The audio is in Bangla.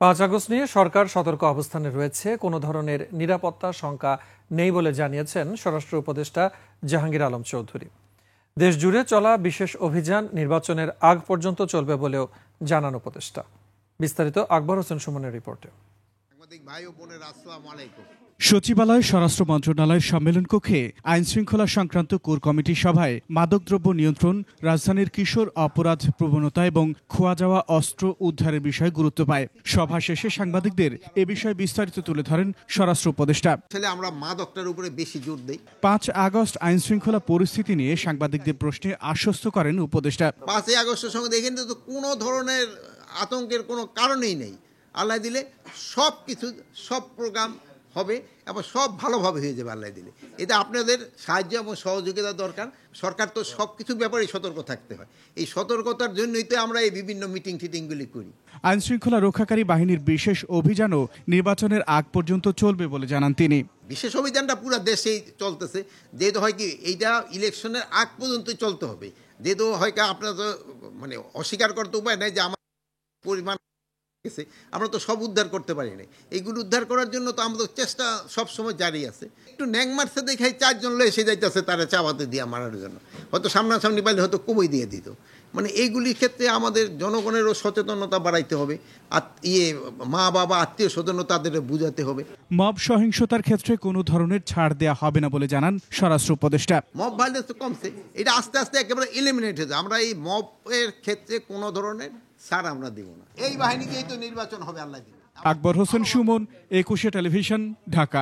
৫ আগস্ট নিয়ে সরকার সতর্ক অবস্থানে রয়েছে, কোনো ধরনের নিরাপত্তা শঙ্কা নেই বলে জানিয়েছেন স্বরাষ্ট্র উপদেষ্টা জাহাঙ্গীর আলম চৌধুরী। দেশ জুড়ে চলা বিশেষ অভিযান নির্বাচনের আগ পর্যন্ত চলবে বলেও জানান উপদেষ্টা। বিস্তারিত আকবর হোসেন সুমনের রিপোর্টে। সচিবালয় স্বরাষ্ট্র মন্ত্রণালয়ের সম্মেলন কক্ষে আইনশৃঙ্খলা সংক্রান্ত কোর কমিটির সভায় মাদকদ্রব্য নিয়ন্ত্রণ, রাজধানীর কিশোর অপরাধ প্রবণতা এবং খোয়া যাওয়া অস্ত্র উদ্ধারের বিষয়ে গুরুত্ব পায়। সভা শেষে সাংবাদিকদের এ বিষয়ে বিস্তারিত তুলে ধরেন স্বরাষ্ট্র উপদেষ্টা। আমরা মাদকটার উপরে বেশি জোর দেই। ৫ আগস্ট আইনশৃঙ্খলা পরিস্থিতি নিয়ে সাংবাদিকদের প্রশ্নে আশ্বস্ত করেন উপদেষ্টা। ৫ আগস্টের সঙ্গে দেখেন তো কোনো ধরনের আতঙ্কের কোনো কারণেই নেই। আল্লাহ দিলে সব কিছু, সব প্রোগ্রাম হবে এবং সব ভালোভাবে হয়ে যাবে আল্লাহ দিলে। এটা আপনাদের সাহায্য এবং সহযোগিতা দরকার। সরকার তো সব কিছুর ব্যাপারেই সতর্ক থাকতে হয়। এই সতর্কতার জন্যই তো আমরা এই বিভিন্ন মিটিংগুলি করি। আইনশৃঙ্খলা রক্ষাকারী বাহিনীর বিশেষ অভিযানও নির্বাচনের আগ পর্যন্ত চলবে বলে জানান তিনি। বিশেষ অভিযানটা পুরো দেশেই চলতেছে, যেহেতু হয় কি এইটা ইলেকশনের আগ পর্যন্ত চলতে হবে। যেহেতু হয় কি আপনারা তো মানে অস্বীকার করতে উপায় নাই যে আমার পরিমাণ আমরা তো সব উদ্ধার করতে পারি না। এইগুলো উদ্ধার করার জন্য তো আমাদের চেষ্টা সবসময় জারি আছে। একটু ন্যাং মারছে দেখাই 4 জন এসে যাইতেছে তারা চাবাতে দিয়ে মারার জন্য, হয়তো সামনাসামনি পাইলে হয়তো কবই দিয়ে দিত। মানে এইগুলির ক্ষেত্রে আমাদের জনগণেরও সচেতনতা বাড়াইতে হবে, আর মা বাবা আত্মীয় স্বজন তাদের বুঝাতে হবে। মব সহিংসতার ক্ষেত্রে কোনো ধরনের ছাড় দেয়া হবে না বলে জানান স্বরাষ্ট্র উপদেষ্টা। মব ভাইলেন্স তো কমছে, এটা আস্তে আস্তে একেবারে এলিমিনেট হয়েছে। আমরা এই মবের ক্ষেত্রে কোনো ধরনের ছাড় আমরা দিব না। এই বাহিনীকেই তো নির্বাচন হবে আল্লাহ দিন। আকবর হোসেন সুমন, 21 টেলিভিশন, ঢাকা।